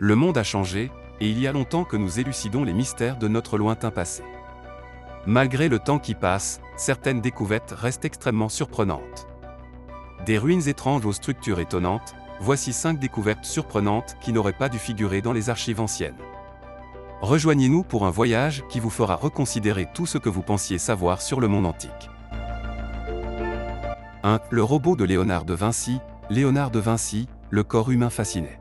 Le monde a changé, et il y a longtemps que nous élucidons les mystères de notre lointain passé. Malgré le temps qui passe, certaines découvertes restent extrêmement surprenantes. Des ruines étranges aux structures étonnantes, voici 5 découvertes surprenantes qui n'auraient pas dû figurer dans les archives anciennes. Rejoignez-nous pour un voyage qui vous fera reconsidérer tout ce que vous pensiez savoir sur le monde antique. 1. Le robot de Léonard de Vinci. Léonard de Vinci, le corps humain fascinait.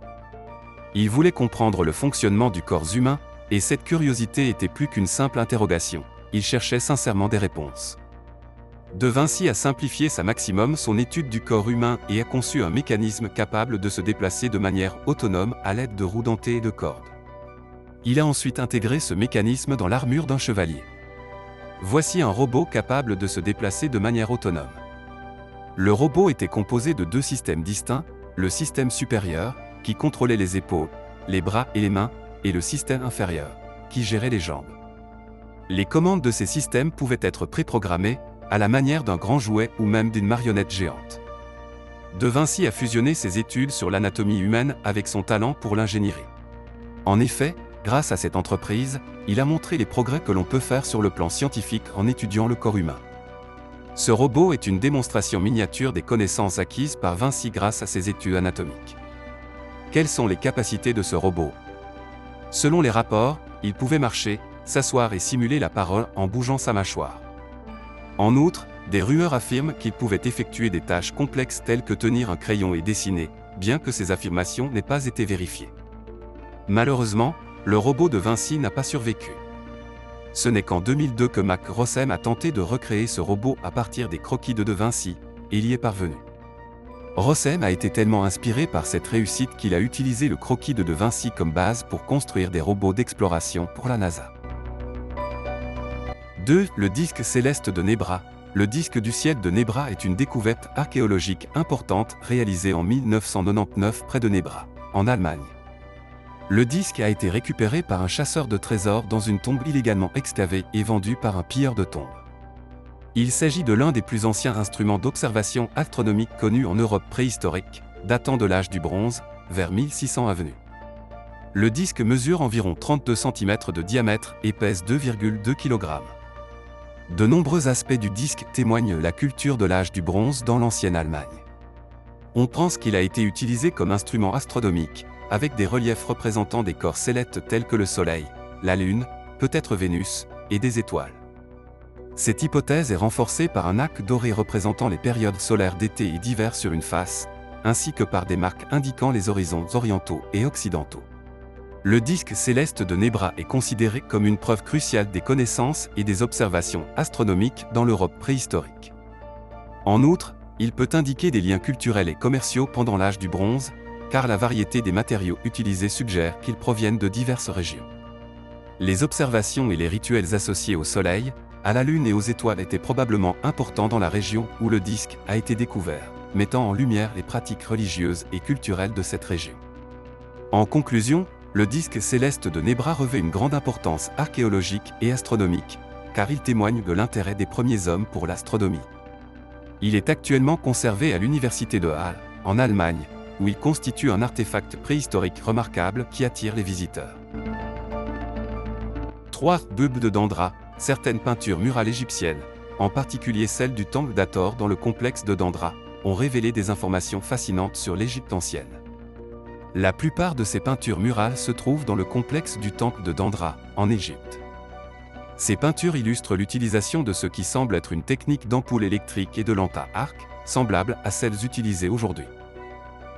Il voulait comprendre le fonctionnement du corps humain, et cette curiosité était plus qu'une simple interrogation. Il cherchait sincèrement des réponses. De Vinci a simplifié sa maximum son étude du corps humain et a conçu un mécanisme capable de se déplacer de manière autonome à l'aide de roues dentées et de cordes. Il a ensuite intégré ce mécanisme dans l'armure d'un chevalier. Voici un robot capable de se déplacer de manière autonome. Le robot était composé de 2 systèmes distincts, le système supérieur, qui contrôlait les épaules, les bras et les mains, et le système inférieur, qui gérait les jambes. Les commandes de ces systèmes pouvaient être préprogrammées, à la manière d'un grand jouet ou même d'une marionnette géante. De Vinci a fusionné ses études sur l'anatomie humaine avec son talent pour l'ingénierie. En effet, grâce à cette entreprise, il a montré les progrès que l'on peut faire sur le plan scientifique en étudiant le corps humain. Ce robot est une démonstration miniature des connaissances acquises par Vinci grâce à ses études anatomiques. Quelles sont les capacités de ce robot? Selon les rapports, il pouvait marcher, s'asseoir et simuler la parole en bougeant sa mâchoire. En outre, des rumeurs affirment qu'il pouvait effectuer des tâches complexes telles que tenir un crayon et dessiner, bien que ces affirmations n'aient pas été vérifiées. Malheureusement, le robot de Vinci n'a pas survécu. Ce n'est qu'en 2002 que Mac Rossem a tenté de recréer ce robot à partir des croquis de Vinci, et il y est parvenu. Rossem a été tellement inspiré par cette réussite qu'il a utilisé le croquis de Vinci comme base pour construire des robots d'exploration pour la NASA. 2. Le disque céleste de Nebra. Le disque du ciel de Nebra est une découverte archéologique importante réalisée en 1999 près de Nebra, en Allemagne. Le disque a été récupéré par un chasseur de trésors dans une tombe illégalement excavée et vendu par un pilleur de tombes. Il s'agit de l'un des plus anciens instruments d'observation astronomique connus en Europe préhistorique, datant de l'âge du bronze, vers 1600 AV. Le disque mesure environ 32 cm de diamètre et pèse 2,2 kg. De nombreux aspects du disque témoignent la culture de l'âge du bronze dans l'ancienne Allemagne. On pense qu'il a été utilisé comme instrument astronomique, avec des reliefs représentant des corps célestes tels que le Soleil, la Lune, peut-être Vénus, et des étoiles. Cette hypothèse est renforcée par un arc doré représentant les périodes solaires d'été et d'hiver sur une face, ainsi que par des marques indiquant les horizons orientaux et occidentaux. Le disque céleste de Nebra est considéré comme une preuve cruciale des connaissances et des observations astronomiques dans l'Europe préhistorique. En outre, il peut indiquer des liens culturels et commerciaux pendant l'âge du bronze, car la variété des matériaux utilisés suggère qu'ils proviennent de diverses régions. Les observations et les rituels associés au Soleil, à la Lune et aux étoiles étaient probablement importants dans la région où le disque a été découvert, mettant en lumière les pratiques religieuses et culturelles de cette région. En conclusion, le disque céleste de Nebra revêt une grande importance archéologique et astronomique, car il témoigne de l'intérêt des premiers hommes pour l'astronomie. Il est actuellement conservé à l'université de Halle, en Allemagne, où il constitue un artefact préhistorique remarquable qui attire les visiteurs. 3. Bulbe de Dendra. Certaines peintures murales égyptiennes, en particulier celles du temple d'Hathor dans le complexe de Dendra, ont révélé des informations fascinantes sur l'Égypte ancienne. La plupart de ces peintures murales se trouvent dans le complexe du temple de Dendra, en Égypte. Ces peintures illustrent l'utilisation de ce qui semble être une technique d'ampoule électrique et de lampe à arc, semblable à celles utilisées aujourd'hui.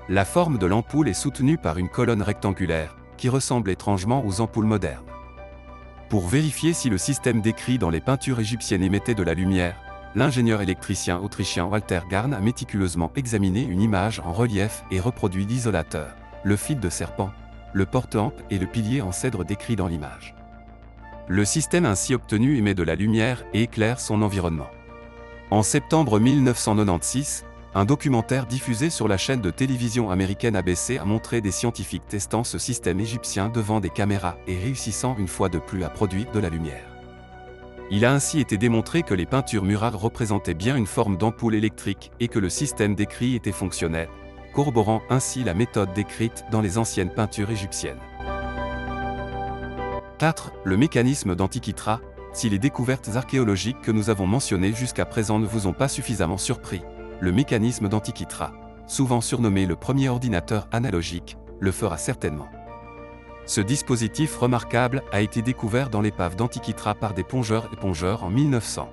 La forme de l'ampoule est soutenue par une colonne rectangulaire, qui ressemble étrangement aux ampoules modernes. Pour vérifier si le système décrit dans les peintures égyptiennes émettait de la lumière, l'ingénieur électricien autrichien Walter Garn a méticuleusement examiné une image en relief et reproduit l'isolateur, le fil de serpent, le porte-lampe et le pilier en cèdre décrits dans l'image. Le système ainsi obtenu émet de la lumière et éclaire son environnement. En septembre 1996, un documentaire diffusé sur la chaîne de télévision américaine ABC a montré des scientifiques testant ce système égyptien devant des caméras et réussissant une fois de plus à produire de la lumière. Il a ainsi été démontré que les peintures murales représentaient bien une forme d'ampoule électrique et que le système décrit était fonctionnel, corroborant ainsi la méthode décrite dans les anciennes peintures égyptiennes. 4. Le mécanisme d'Antikythera. Si les découvertes archéologiques que nous avons mentionnées jusqu'à présent ne vous ont pas suffisamment surpris, le mécanisme d'Antikythera, souvent surnommé le premier ordinateur analogique, le fera certainement. Ce dispositif remarquable a été découvert dans l'épave d'Antikythera par des plongeurs en 1900.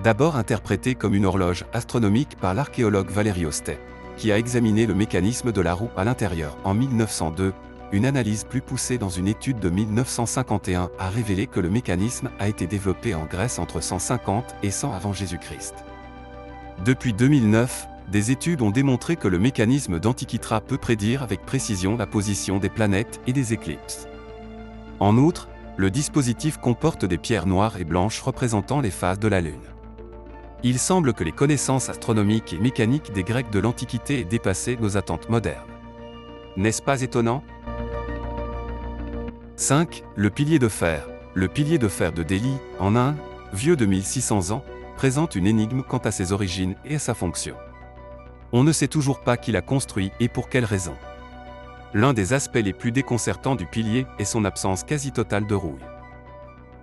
D'abord interprété comme une horloge astronomique par l'archéologue Valerio Ste, qui a examiné le mécanisme de la roue à l'intérieur en 1902, une analyse plus poussée dans une étude de 1951 a révélé que le mécanisme a été développé en Grèce entre 150 et 100 avant Jésus-Christ. Depuis 2009, des études ont démontré que le mécanisme d'Antikythera peut prédire avec précision la position des planètes et des éclipses. En outre, le dispositif comporte des pierres noires et blanches représentant les phases de la Lune. Il semble que les connaissances astronomiques et mécaniques des Grecs de l'Antiquité aient dépassé nos attentes modernes. N'est-ce pas étonnant ? 5. Le pilier de fer. Le pilier de fer de Delhi, en Inde, vieux de 1600 ans, présente une énigme quant à ses origines et à sa fonction. On ne sait toujours pas qui l'a construit et pour quelle raison. L'un des aspects les plus déconcertants du pilier est son absence quasi totale de rouille.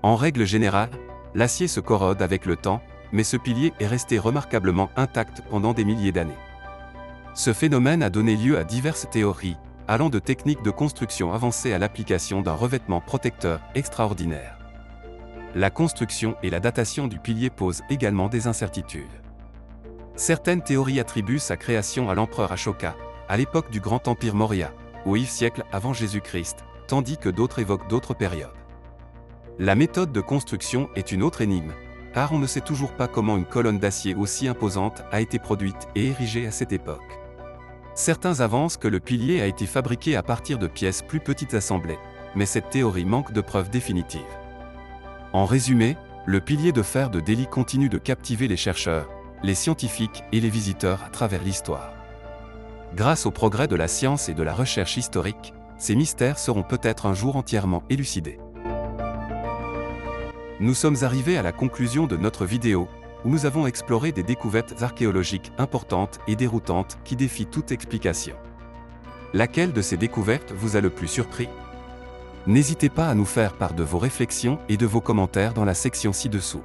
En règle générale, l'acier se corrode avec le temps, mais ce pilier est resté remarquablement intact pendant des milliers d'années. Ce phénomène a donné lieu à diverses théories, allant de techniques de construction avancées à l'application d'un revêtement protecteur extraordinaire. La construction et la datation du pilier posent également des incertitudes. Certaines théories attribuent sa création à l'empereur Ashoka, à l'époque du Grand Empire Maurya, au IVe siècle avant Jésus-Christ, tandis que d'autres évoquent d'autres périodes. La méthode de construction est une autre énigme, car on ne sait toujours pas comment une colonne d'acier aussi imposante a été produite et érigée à cette époque. Certains avancent que le pilier a été fabriqué à partir de pièces plus petites assemblées, mais cette théorie manque de preuves définitives. En résumé, le pilier de fer de Delhi continue de captiver les chercheurs, les scientifiques et les visiteurs à travers l'histoire. Grâce au progrès de la science et de la recherche historique, ces mystères seront peut-être un jour entièrement élucidés. Nous sommes arrivés à la conclusion de notre vidéo, où nous avons exploré des découvertes archéologiques importantes et déroutantes qui défient toute explication. Laquelle de ces découvertes vous a le plus surpris ? N'hésitez pas à nous faire part de vos réflexions et de vos commentaires dans la section ci-dessous.